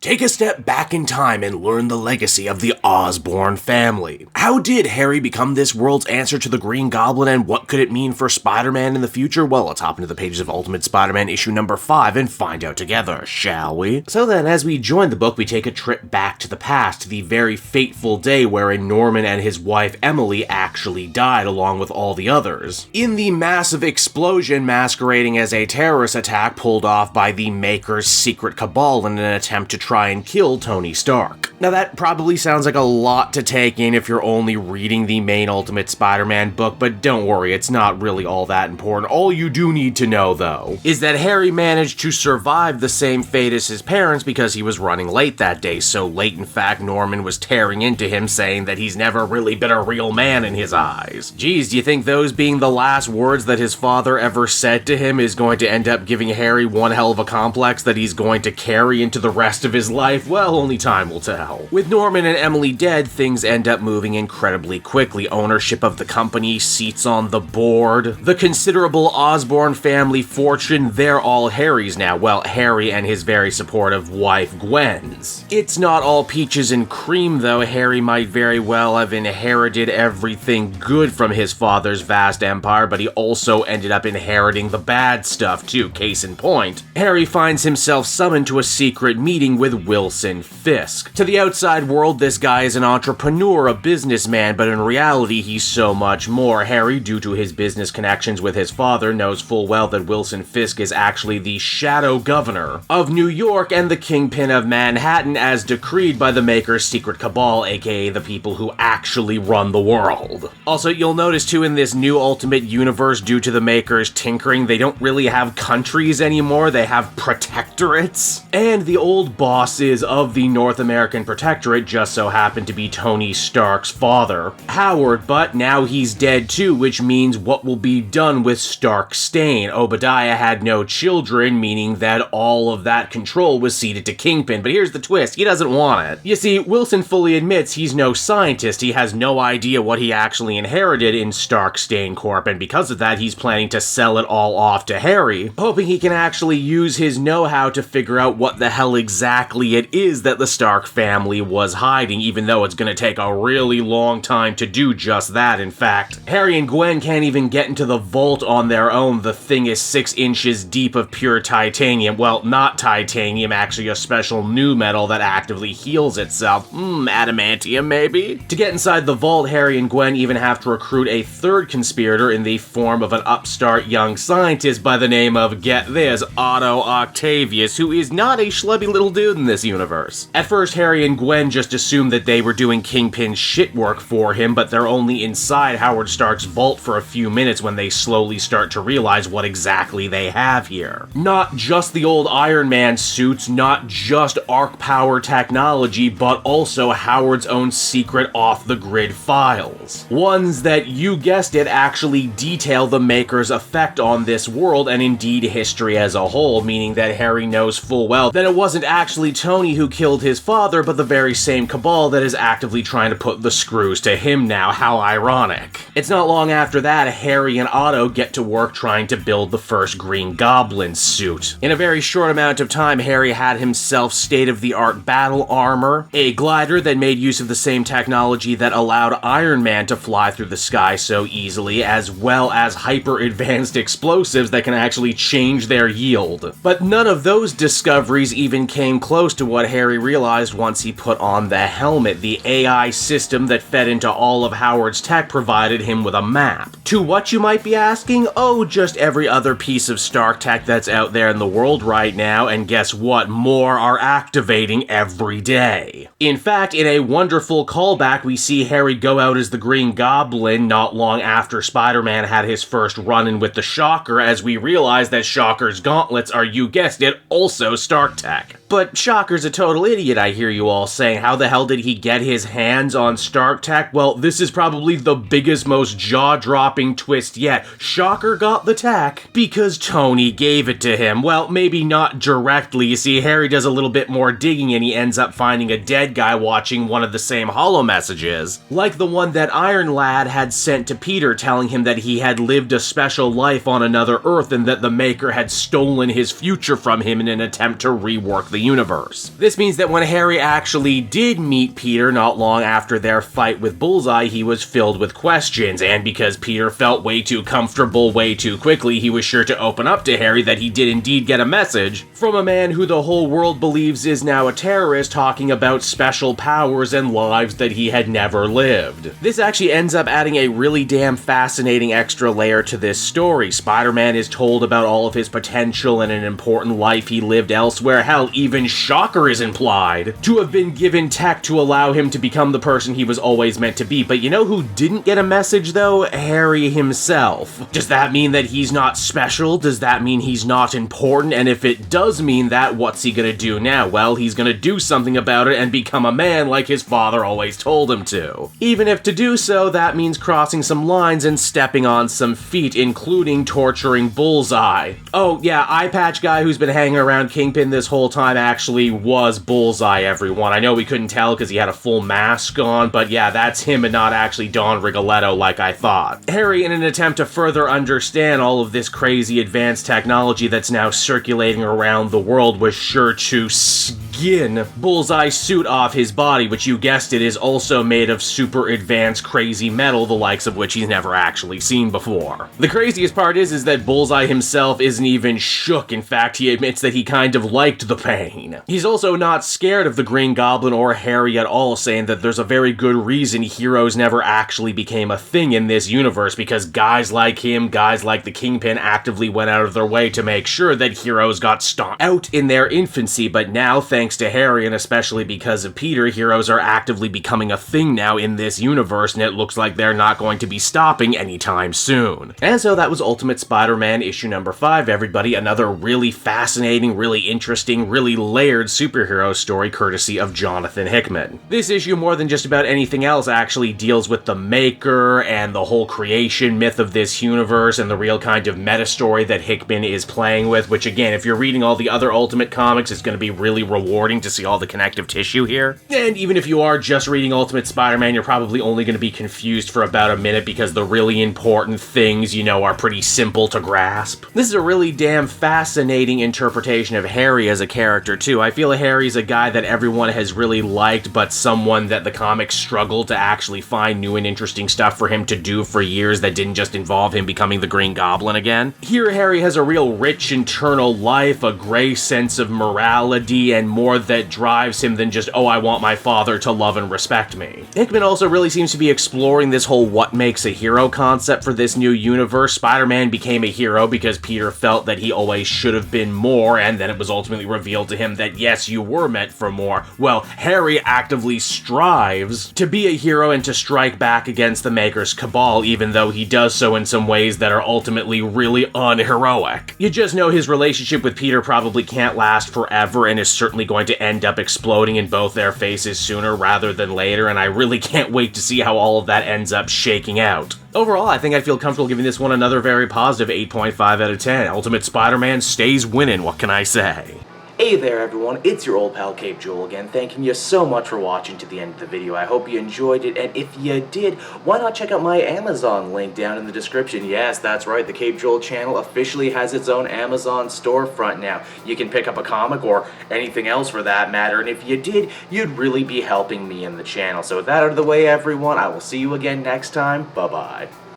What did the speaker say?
Take a step back in time and learn the legacy of the Osborn family. How did Harry become this world's answer to the Green Goblin, and what could it mean for Spider-Man in the future? Well, let's hop into the pages of Ultimate Spider-Man issue number 5 and find out together, shall we? So then, as we join the book, we take a trip back to the past, to the very fateful day wherein Norman and his wife Emily actually died along with all the others, in the massive explosion masquerading as a terrorist attack pulled off by the Maker's secret cabal in an attempt to try and kill Tony Stark. Now that probably sounds like a lot to take in if you're only reading the main Ultimate Spider-Man book, but don't worry, it's not really all that important. All you do need to know, though, is that Harry managed to survive the same fate as his parents because he was running late that day, so late in fact Norman was tearing into him saying that he's never really been a real man in his eyes. Geez, do you think those being the last words that his father ever said to him is going to end up giving Harry one hell of a complex that he's going to carry into the rest of his life? Well, only time will tell. With Norman and Emily dead, things end up moving incredibly quickly. Ownership of the company, seats on the board, the considerable Osborn family fortune, they're all Harry's now. Well, Harry and his very supportive wife, Gwen's. It's not all peaches and cream, though. Harry might very well have inherited everything good from his father's vast empire, but he also ended up inheriting the bad stuff, too. Case in point, Harry finds himself summoned to a secret meeting with Wilson Fisk. To the outside world, this guy is an entrepreneur, a businessman, but in reality, he's so much more. Harry, due to his business connections with his father, knows full well that Wilson Fisk is actually the shadow governor of New York and the kingpin of Manhattan, as decreed by the Maker's secret cabal, aka the people who actually run the world. Also, you'll notice too in this new Ultimate Universe, due to the Maker's tinkering, they don't really have countries anymore, they have protectorates. And the old bosses of the North American Protectorate just so happen to be Tony Stark's father, Howard, but now he's dead too, which means what will be done with Stark Stane? Obadiah had no children, meaning that all of that control was ceded to Kingpin, but here's the twist, he doesn't want it. You see, Wilson fully admits he's no scientist, he has no idea what he actually inherited in Stark Stane Corp, and because of that, he's planning to sell it all off to Harry, hoping he can actually use his know-how to figure out what the hell exactly it is that the Stark family was hiding, even though it's gonna take a really long time to do just that. In fact, Harry and Gwen can't even get into the vault on their own. The thing is 6 inches deep of pure titanium. Well, not titanium, actually a special new metal that actively heals itself. Adamantium, maybe? To get inside the vault, Harry and Gwen even have to recruit a third conspirator in the form of an upstart young scientist by the name of, get this, Otto Octavius, who is not a schlubby little dude in this universe. At first, Harry and Gwen just assume that they were doing Kingpin's shit work for him, but they're only inside Howard Stark's vault for a few minutes when they slowly start to realize what exactly they have here. Not just the old Iron Man suits, not just arc power technology, but also Howard's own secret off-the-grid files. Ones that, you guessed it, actually detail the Maker's effect on this world and indeed history as a whole, meaning that Harry knows full well that it wasn't actually Tony who killed his father, but the very same cabal that is actively trying to put the screws to him now. How ironic. It's not long after that, Harry and Otto get to work trying to build the first Green Goblin suit. In a very short amount of time, Harry had himself state-of-the-art battle armor, a glider that made use of the same technology that allowed Iron Man to fly through the sky so easily, as well as hyper-advanced explosives that can actually change their yield. But none of those discoveries even came close to what Harry realized once he put on the helmet. The AI system that fed into all of Howard's tech provided him with a map. To what, you might be asking? Oh, just every other piece of Stark tech that's out there in the world right now, and guess what? More are activating every day. In fact, in a wonderful callback, we see Harry go out as the Green Goblin not long after Spider-Man had his first run-in with the Shocker, as we realize that Shocker's gauntlets are, you guessed it, also Stark tech. But Shocker's a total idiot, I hear you all saying. How the hell did he get his hands on Stark tech? Well, this is probably the biggest, most jaw-dropping twist yet. Shocker got the tech because Tony gave it to him. Well, maybe not directly. You see, Harry does a little bit more digging and he ends up finding a dead guy watching one of the same holo messages, like the one that Iron Lad had sent to Peter telling him that he had lived a special life on another Earth and that the Maker had stolen his future from him in an attempt to rework the a universe. This means that when Harry actually did meet Peter not long after their fight with Bullseye, he was filled with questions, and because Peter felt way too comfortable way too quickly, he was sure to open up to Harry that he did indeed get a message from a man who the whole world believes is now a terrorist, talking about special powers and lives that he had never lived. This actually ends up adding a really damn fascinating extra layer to this story. Spider-Man is told about all of his potential and an important life he lived elsewhere. Hell, even Shocker is implied to have been given tech to allow him to become the person he was always meant to be. But you know who didn't get a message though? Harry himself. Does that mean that he's not special? Does that mean he's not important? And if it does mean that, what's he gonna do now? Well, he's gonna do something about it and become a man like his father always told him to. Even if to do so, that means crossing some lines and stepping on some feet, including torturing Bullseye. Oh yeah, eye patch guy who's been hanging around Kingpin this whole time actually was Bullseye, everyone. I know we couldn't tell because he had a full mask on, but yeah, that's him and not actually Don Rigoletto like I thought. Harry, in an attempt to further understand all of this crazy advanced technology that's now circulating around the world, was sure to skin Bullseye's suit off his body, which, you guessed it, is also made of super advanced crazy metal, the likes of which he's never actually seen before. The craziest part is that Bullseye himself isn't even shook. In fact, he admits that he kind of liked the pain. He's also not scared of the Green Goblin or Harry at all, saying that there's a very good reason heroes never actually became a thing in this universe, because guys like him, guys like the Kingpin, actively went out of their way to make sure that heroes got stomped out in their infancy. But now, thanks to Harry, and especially because of Peter, heroes are actively becoming a thing now in this universe, and it looks like they're not going to be stopping anytime soon. And so that was Ultimate Spider-Man issue number 5, everybody. Another really fascinating, really interesting, really layered superhero story courtesy of Jonathan Hickman. This issue, more than just about anything else, actually deals with the Maker and the whole creation myth of this universe and the real kind of meta story that Hickman is playing with, which again, if you're reading all the other Ultimate comics, it's going to be really rewarding to see all the connective tissue here. And even if you are just reading Ultimate Spider-Man, you're probably only going to be confused for about a minute because the really important things, you know, are pretty simple to grasp. This is a really damn fascinating interpretation of Harry as a character too. I feel Harry's a guy that everyone has really liked, but someone that the comics struggled to actually find new and interesting stuff for him to do for years that didn't just involve him becoming the Green Goblin again. Here, Harry has a real rich internal life, a gray sense of morality, and more that drives him than just, oh, I want my father to love and respect me. Hickman also really seems to be exploring this whole what makes a hero concept for this new universe. Spider-Man became a hero because Peter felt that he always should have been more, and then it was ultimately revealed to him that yes, you were meant for more. Well, Harry actively strives to be a hero and to strike back against the Maker's cabal, even though he does so in some ways that are ultimately really unheroic. You just know his relationship with Peter probably can't last forever and is certainly going to end up exploding in both their faces sooner rather than later, and I really can't wait to see how all of that ends up shaking out. Overall, I think I'd feel comfortable giving this one another very positive 8.5 out of 10. Ultimate Spider-Man stays winning, what can I say? Hey there everyone, it's your old pal Cape Joel again, thanking you so much for watching to the end of the video. I hope you enjoyed it, and if you did, why not check out my Amazon link down in the description. Yes, that's right, the Cape Joel channel officially has its own Amazon storefront now. You can pick up a comic or anything else for that matter, and if you did, you'd really be helping me and the channel. So with that out of the way everyone, I will see you again next time. Bye-bye.